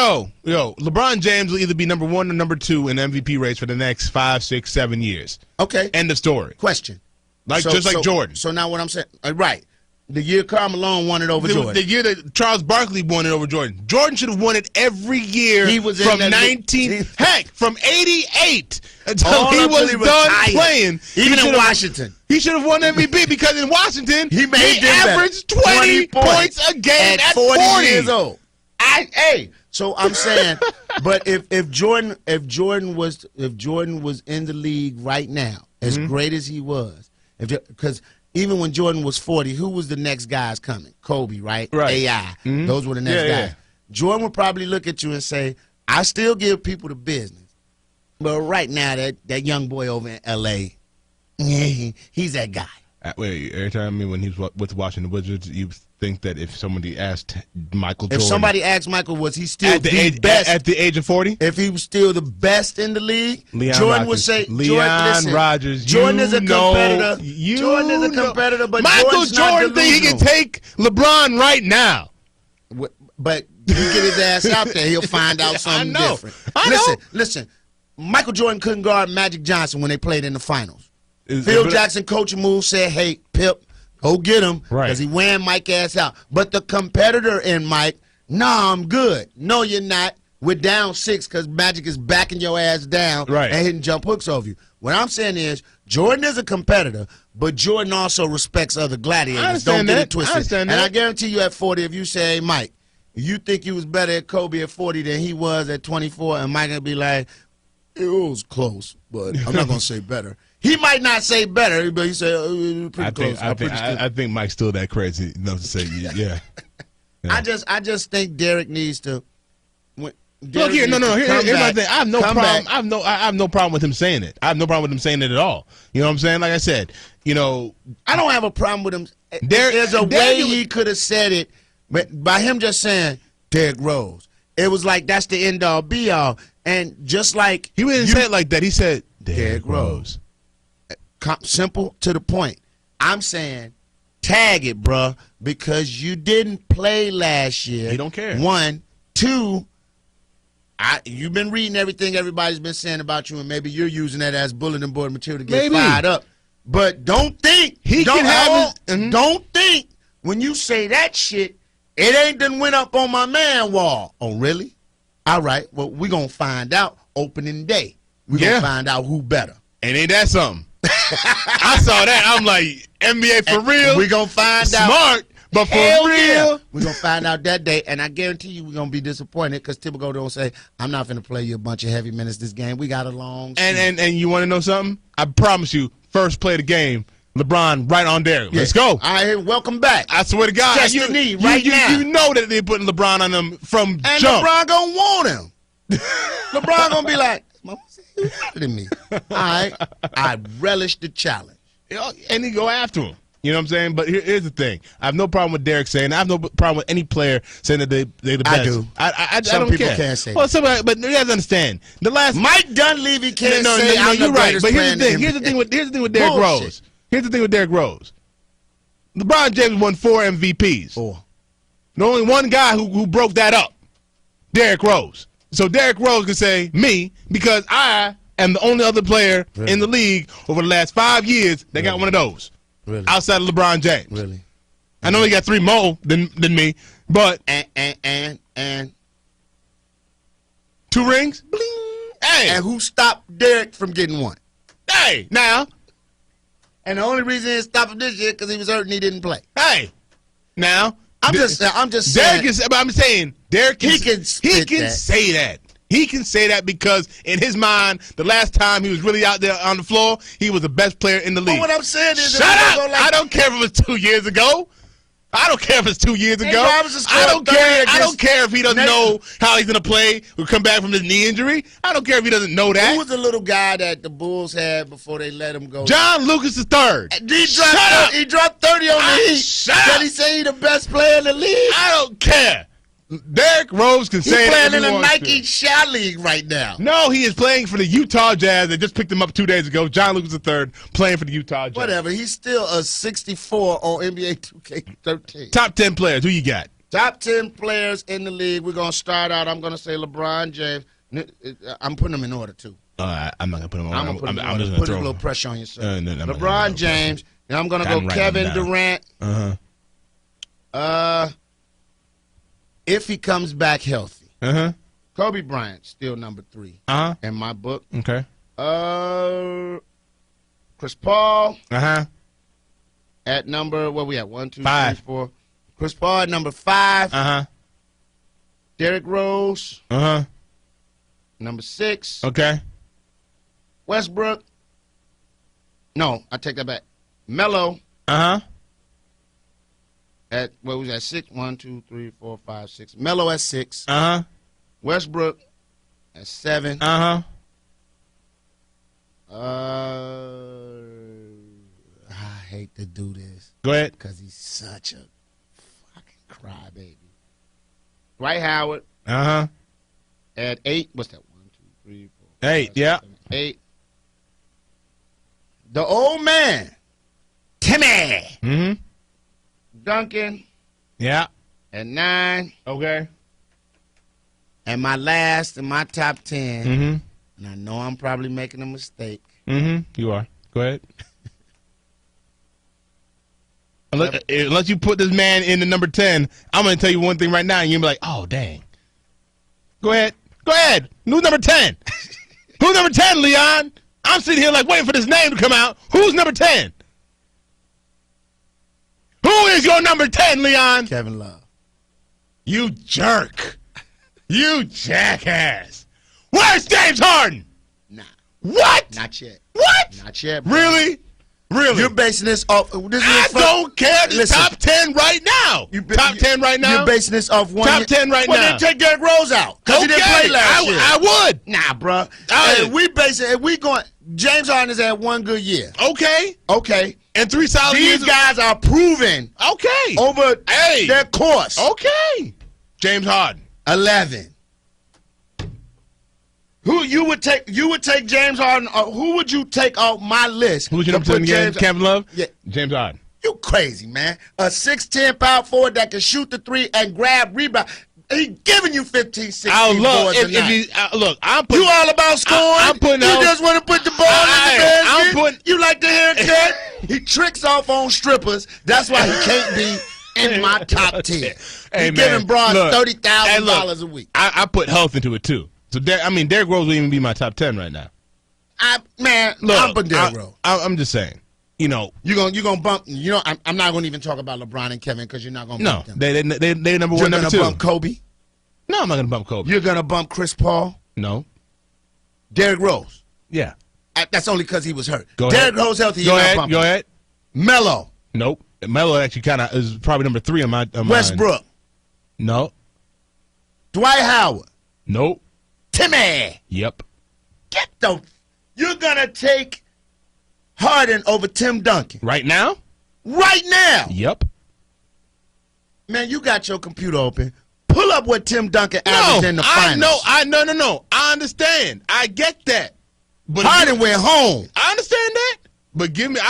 Yo, LeBron James will either be number 1 or number 2 in MVP race for the next 5, 6, 7 years. Okay. End of story. Question. Just like Jordan. So now what I'm saying, right. The year Karl Malone won it over Jordan. The year that Charles Barkley won it over Jordan. Jordan should have won it every year from 88 until he was done playing. Even in Washington. He should have won MVP because in Washington, he averaged 20 points a game at 40 years old. So I'm saying, but if Jordan was in the league right now, as great as he was, because even when Jordan was 40, who was the next guys coming? Kobe, right? AI. Those were the next guys. Jordan would probably look at you and say, I still give people the business. But right now, that young boy over in L.A., he's that guy. Wait, every time when he was with Washington Wizards, you think that if somebody asked Michael Jordan... If somebody asked Michael, was he still the best? At the age of 40? If he was still the best in the league, Jordan would say... Leon Rogers, Jordan is a competitor. Jordan is a competitor, but Michael Jordan think he can take LeBron right now. But you get his ass out there, he'll find out something different. Listen. Michael Jordan couldn't guard Magic Johnson when they played in the finals. Phil Jackson coaching move said, hey, Pip, go get him because he ran Mike ass out. But the competitor in Mike, nah, I'm good. No, you're not. We're down 6 because Magic is backing your ass down and hitting jump hooks over you. What I'm saying is Jordan is a competitor, but Jordan also respects other gladiators. Don't get it twisted. And I guarantee you at 40, if you say, hey, Mike, you think you was better at Kobe at 40 than he was at 24, and Mike will be like, it was close, but I'm not going to say better. He might not say better, but he say pretty close. I think Mike's still that crazy enough to say, yeah. I just think Derrick needs to. Look here, no. Here's my thing. I have no problem. I have no problem with him saying it. I have no problem with him saying it at all. You know what I'm saying? Like I said, I don't have a problem with him. There's a way he could have said it, but by him just saying Derrick Rose, it was like that's the end all be all. And just like he didn't say it like that. He said Derrick Rose. Simple to the point. I'm saying tag it, bruh, because you didn't play last year. He don't care. 1, 2. You've been reading everything everybody's been saying about you, and maybe you're using that as bulletin board material to get fired up. But don't think don't think when you say that shit, it ain't done went up on my man wall. Oh, really? All right. Well, we're gonna find out opening day. We're gonna find out who better. And ain't that something? I saw that. I'm like, NBA for real. We're going to find out. Smart, but for real. Yeah. We're going to find out that day, and I guarantee you we're going to be disappointed because Thibodeau don't say, I'm not going to play you a bunch of heavy minutes this game. We got a long season. And you want to know something? I promise you, first play of the game, LeBron right on there. Let's go. All right, welcome back. I swear to God. Test the knee right now. You know that they're putting LeBron on them from and jump. And LeBron going to want him. LeBron going to be like, you better than me. All right. I relish the challenge. And he go after him. You know what I'm saying? But here's the thing. I have no problem with Derrick saying that. I have no problem with any player saying that they're the best. I do. I Some don't people care. Can't say well, somebody, but you have to understand. The last Mike Dunleavy can't say no, I'm you're the right. But here's the thing. Here's the thing with Derrick Rose. Here's the thing with Derrick Rose. LeBron James won 4 MVPs. 4. There's only one guy who broke that up. Derrick Rose. So Derrick Rose can say me because I am the only other player in the league over the last 5 years that got one of those. Really? Outside of LeBron James. Really? I know he got 3 more than me, but And 2 rings? bling. Hey. And who stopped Derrick from getting one? Hey, now. And the only reason he stopped him this year because he was hurt and he didn't play. Hey. Now. I'm just saying. I'm saying Derrick He can say that. He can say that because in his mind, the last time he was really out there on the floor, he was the best player in the league. But what I'm saying is, shut up! I don't care if it was 2 years ago. I don't care if it's 2 years ago. I don't care. I don't care if he doesn't know how he's gonna play or come back from his knee injury. I don't care if he doesn't know that. Who was the little guy that the Bulls had before they let him go? John Lucas III. He dropped 30 on the Heat. Did he say he the best player in the league? I don't care. Derrick Rose can say that. He's playing in the Nike Nike Shot League right now. No, he is playing for the Utah Jazz. They just picked him up 2 days ago. John Lucas III playing for the Utah Jazz. Whatever. He's still a 64 on NBA 2K13. Top 10 players. Who you got? Top 10 players in the league. We're going to start out. I'm going to say LeBron James. I'm putting them in order, too. I'm not going to put them in order. I'm just going to throw a little pressure on yourself. LeBron James. And I'm going to go Kevin Durant. If he comes back healthy. Kobe Bryant, still number 3 in my book. Okay. Chris Paul. At number, where we at? 1, 2, 5. 3, 4. Chris Paul at number 5. Derrick Rose. Number 6. Okay. Westbrook. No, I take that back. Melo. At what was that? 6? 1, 2, 3, 4, 5, 6. Melo at 6. Westbrook at 7. I hate to do this. Go ahead. Because he's such a fucking crybaby. Dwight Howard. At 8. What's that? 1, 2, 3, 4. 8. 5, 6, 7, 8. The old man. Timmy. Duncan. Yeah. At 9. Okay. And my last in my top 10. And I know I'm probably making a mistake. You are. Go ahead. Unless you put this man in the number 10, I'm going to tell you one thing right now, and you'll be like, oh, dang. Go ahead. Go ahead. Who's number 10? Who's number 10, Leon? I'm sitting here like waiting for this name to come out. Who's number 10? Who is your number 10, Leon? Kevin Love. You jerk. You jackass. Where's James Harden? Nah. What? Not yet. What? Not yet, bro. Really? Really? You're basing this off. I don't care. The top 10 right now. Top 10 right now. You're basing this off one. Top 10 right now. Well, then take Derrick Rose out because he didn't play last year. I would. Nah, bro. Hey, we basing. If we going. James Harden has had one good year. Okay. Okay. And 3 solid years. These guys are proven. Okay. Over their course. Okay. James Harden. 11. Who you would take? You would take James Harden. Or who would you take off my list? Who would you number 10 again? Kevin Love? Yeah. James Harden. You crazy, man. A 6'10" power forward that can shoot the 3 and grab rebound. He giving you 15, 16 boards a night. Look, I'm putting, you all about scoring? I'm putting you just want to put the ball in the basket? You like the haircut? He tricks off on strippers. That's why he can't be in my top 10. He's giving Braun $30,000 a week. I put health into it, too. So, Derrick Rose would even be my top 10 right now. I'm putting Derrick Rose. I'm just saying. You know, you're gonna bump. You know, I'm not gonna even talk about LeBron and Kevin because you're not gonna bump them. They number 1, number 2. You're gonna bump Kobe. No, I'm not gonna bump Kobe. You're gonna bump Chris Paul. No. Derrick Rose. Yeah. That's only because he was hurt. Derrick Rose healthy. Go ahead. Melo. Nope. Melo actually kind of is probably number 3 on my. Westbrook. No. Dwight Howard. Nope. Timmy. Yep. You're gonna take Harden over Tim Duncan. Right now? Right now. Yep. Man, you got your computer open. Pull up what Tim Duncan averaged in the finals. No. I understand. I get that. But Harden went home. I understand that. But give me,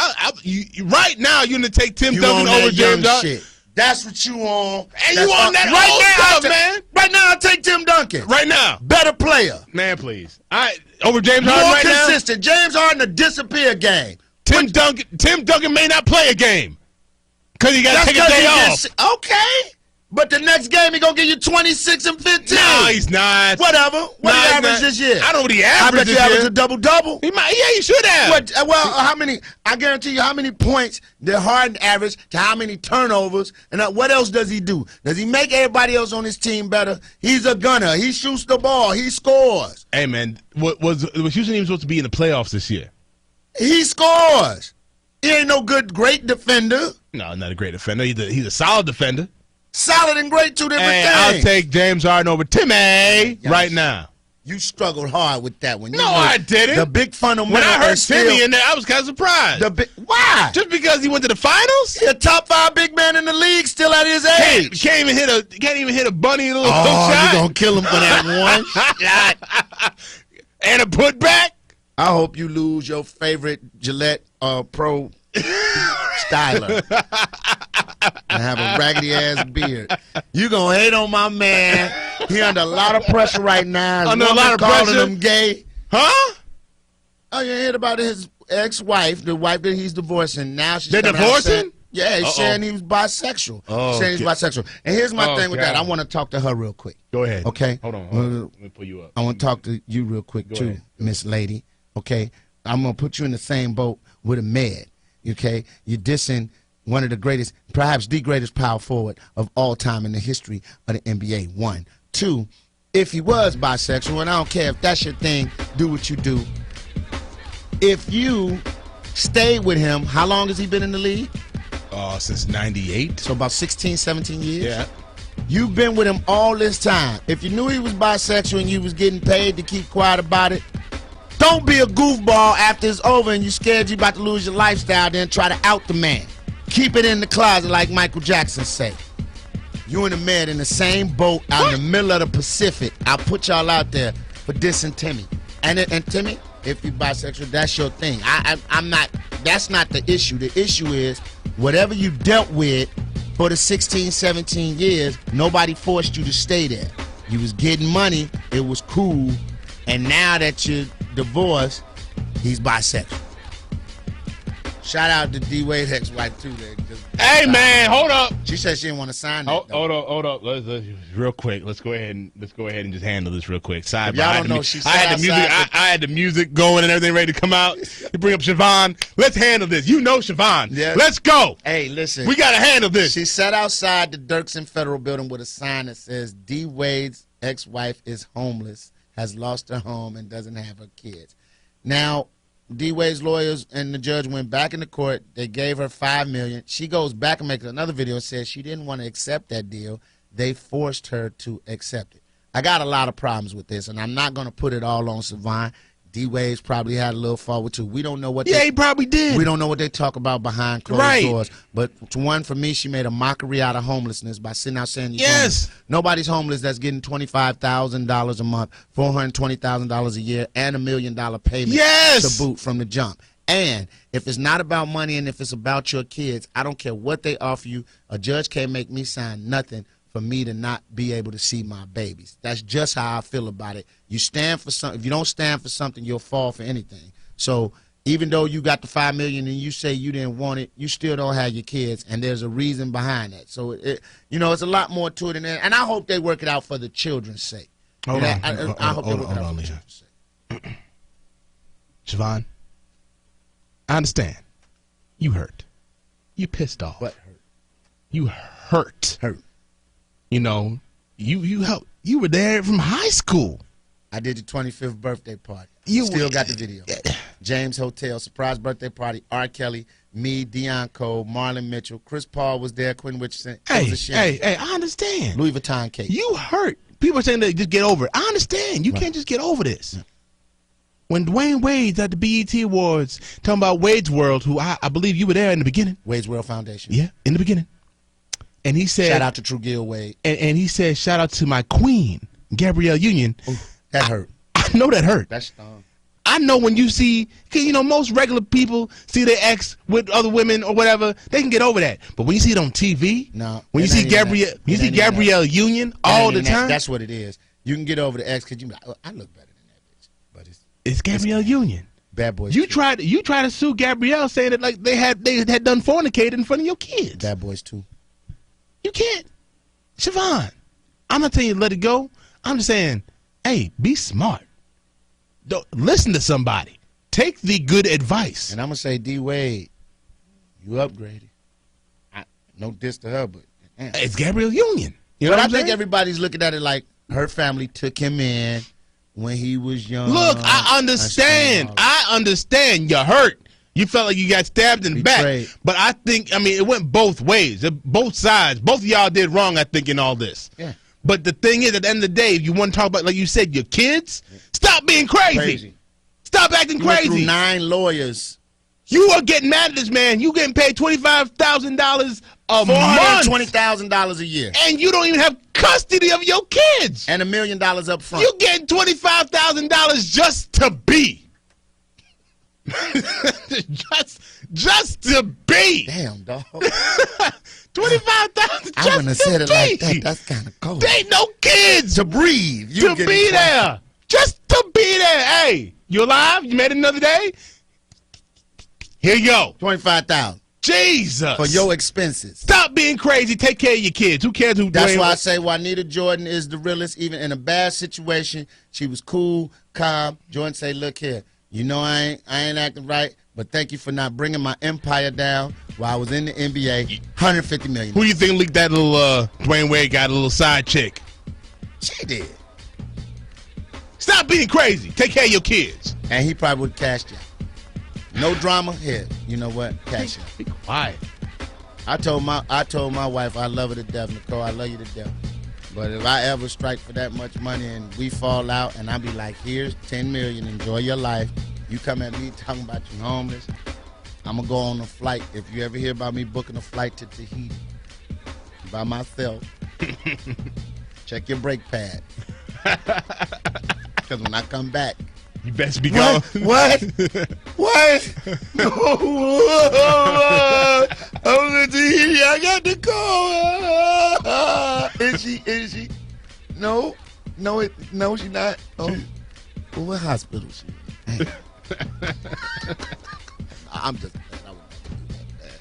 right now, you're going to take Tim Duncan over James Harden. That's what you on. And you on that right old now, stuff, man. Right now, I'll take Tim Duncan. Right now. Better player. Man, please. Over James Harden More right consistent. James Harden a disappear game. Tim Duncan may not play a game because he got to take a day off. Okay. But the next game, he going to give you 26 and 15. No, he's not. Whatever. What he averaged this year? I don't know what he averaged this year. I bet you averaged a double-double. He might. Yeah, he should have. Well, how many? I guarantee you how many points did Harden average to how many turnovers? And what else does he do? Does he make everybody else on his team better? He's a gunner. He shoots the ball. He scores. Hey, man, was Houston even supposed to be in the playoffs this year? He scores. He ain't no great defender. No, not a great defender. He's a solid defender. Solid and great, two different things. I'll take James Harden over Timmy right now. You struggled hard with that one. I didn't. The big fundamental. When I heard Timmy in there, I was kind of surprised. Why? Just because he went to the finals? He a top 5 big man in the league still at his age. Can't even hit a bunny little hook shot. You gonna kill him for that one shot. And a putback? I hope you lose your favorite Gillette Pro styler and have a raggedy ass beard. You gonna hate on my man. He under a lot of pressure right now. Under a lot of calling pressure? him gay. Huh? Oh, you heard about his ex-wife, the wife that he's divorcing. Now she's They're divorcing? Yeah, he's saying he was bisexual. Saying he's bisexual. And here's my thing with that. I want to talk to her real quick. Go ahead. Okay? Hold on. Let me pull you up. I want to talk to you real quick, too, Miss Lady. Okay? I'm going to put you in the same boat with a med. Okay? You're dissing one of the greatest, perhaps the greatest power forward of all time in the history of the NBA. 1. 2, if he was bisexual, and I don't care if that's your thing, do what you do. If you stayed with him, how long has he been in the league? Since 98. So about 16, 17 years? Yeah. You've been with him all this time. If you knew he was bisexual and you was getting paid to keep quiet about it, don't be a goofball after it's over and you scared you about to lose your lifestyle, then try to out the man. Keep it in the closet like Michael Jackson say. You and the man in the same boat out in the middle of the Pacific. I'll put y'all out there for dissing Timmy. And Timmy, if you're bisexual, that's your thing. I'm not, that's not the issue. The issue is whatever you dealt with for the 16, 17 years, nobody forced you to stay there. You was getting money, it was cool, and now that you're divorced, he's bisexual. Shout out to D-Wade's ex-wife too. Hey man, hold up. She said she didn't want to sign that. Hold up. Let's real quick. Let's go ahead and just handle this real quick. Side by. Y'all don't know I had the music going and everything ready to come out. You bring up Siobhan. Let's handle this. You know Siobhan. Yeah. Let's go. Hey, listen. We gotta handle this. She sat outside the Dirksen Federal Building with a sign that says D-Wade's ex-wife is homeless, has lost her home, and doesn't have her kids. Now, D-Wade's lawyers and the judge went back into court. They gave her $5 million. She goes back and makes another video and says she didn't want to accept that deal. They forced her to accept it. I got a lot of problems with this, and I'm not going to put it all on Savon. D-Wade's probably had a little forward too. We don't know what. Yeah, he probably did. We don't know what they talk about behind closed doors. But one, for me, she made a mockery out of homelessness by sitting out saying, yes, nobody's homeless that's getting $25,000 a month, $420,000 a year, and $1 million payment to boot from the jump. And if it's not about money and if it's about your kids, I don't care what they offer you. A judge can't make me sign nothing for me to not be able to see my babies. That's just how I feel about it. You stand for something. If you don't stand for something, you'll fall for anything. So even though you got the $5 million and you say you didn't want it, you still don't have your kids, and there's a reason behind that. So it's a lot more to it than that. And I hope they work it out for the children's sake. Hold on. I hope they work it out for the children's sake. Siobhan, I understand. You hurt. You pissed off. What hurt? You hurt. Hurt. You know, you helped. You were there from high school. I did the 25th birthday party. You still got the video. James Hotel, surprise birthday party. R. Kelly, me, Deion Cole, Marlon Mitchell, Chris Paul was there, Quinn Richardson. Hey, I understand. Louis Vuitton cake. You hurt. People are saying that just get over it. I understand. You can't just get over this. Yeah. When Dwyane Wade's at the BET Awards talking about Wade's World, who I believe you were there in the beginning. Wade's World Foundation. Yeah, in the beginning. And he said, shout out to Trugill Wade. And he said, shout out to my queen, Gabrielle Union. Ooh, that hurt. I know that hurt. That's strong. I know when you see, cause you know most regular people see their ex with other women or whatever, they can get over that. But when you see it on TV, no. When you see Gabrielle Union all the time, that's what it is. You can get over the ex because you be like, oh, I look better than that bitch. But it's Gabrielle Union. Bad boys. You tried to sue Gabrielle saying that like they had done fornicated in front of your kids. Bad boys too. You can't, Siobhan. I'm not telling you to let it go. I'm just saying, hey, be smart. Don't listen to somebody. Take the good advice. And I'm gonna say, D Wade, you upgraded. No diss to her, but it's Gabrielle Union. You know but what I think everybody's looking at it like her family took him in when he was young. Look, I understand. I understand. You're hurt. You felt like you got stabbed in the back. But I think, I mean, it went both ways. Both sides. Both of y'all did wrong, I think, in all this. Yeah. But the thing is, at the end of the day, if you want to talk about, like you said, your kids, stop being crazy. Stop acting crazy. Through 9 lawyers. You are getting mad at this man. You getting paid $25,000 a month. $420,000 a year. And you don't even have custody of your kids. And $1 million up front. You getting $25,000 just to be. just to be. Damn, dog. $25,000. I wouldn't have said it like that. That's kind of cold. They ain't no kids to breathe. To be there. Just to be there. Hey, you alive? You made it another day? Here you go. $25,000. Jesus. For your expenses. Stop being crazy. Take care of your kids. Who cares who? That's why I say Juanita Jordan is the realest. Even in a bad situation, she was cool, calm. Jordan say, look here. You know I ain't acting right, but thank you for not bringing my empire down while I was in the NBA. $150 million. Who do you think leaked that little Dwyane Wade got a little side chick? She did. Stop being crazy. Take care of your kids. And he probably would have cashed you. No drama here. You know what? Cash out. Be quiet. I told my wife I love her to death, Nicole. I love you to death. But if I ever strike for that much money and we fall out and I be like, here's $10 million, enjoy your life. You come at me talking about you homeless, I'm gonna go on a flight. If you ever hear about me booking a flight to Tahiti by myself, check your brake pad. Because when I come back, you best be gone. What? What? I'm going to Tahiti. I got to go. Is she? No, she's not. Oh, well, what hospital she in? I'm just, I would never do that.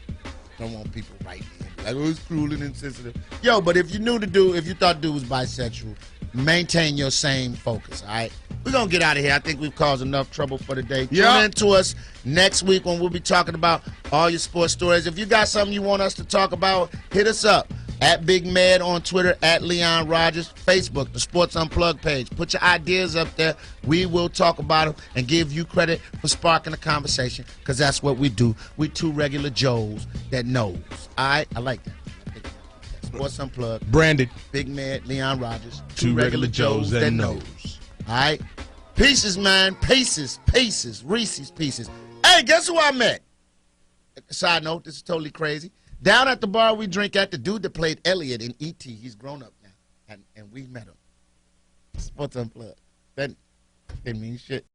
I don't want people writing in. Like, oh, it's cruel and insensitive. Yo, but if you knew the dude, if you thought dude was bisexual, maintain your same focus, all right? We're going to get out of here. I think we've caused enough trouble for the day. Tune in to us next week when we'll be talking about all your sports stories. If you got something you want us to talk about, hit us up. At Big Med on Twitter, at Leon Rogers, Facebook, the Sports Unplugged page. Put your ideas up there. We will talk about them and give you credit for sparking the conversation, because that's what we do. We two regular Joes that knows. All right? I like that. Sports Unplugged. Branded. Big Med, Leon Rogers. Two regular Joes that knows. All right? Pieces, man. Pieces. Reese's Pieces. Hey, guess who I met? Side note, this is totally crazy. Down at the bar we drink at, the dude that played Elliot in E.T., he's grown up now, and we met him. Sports Unplugged. That didn't mean shit.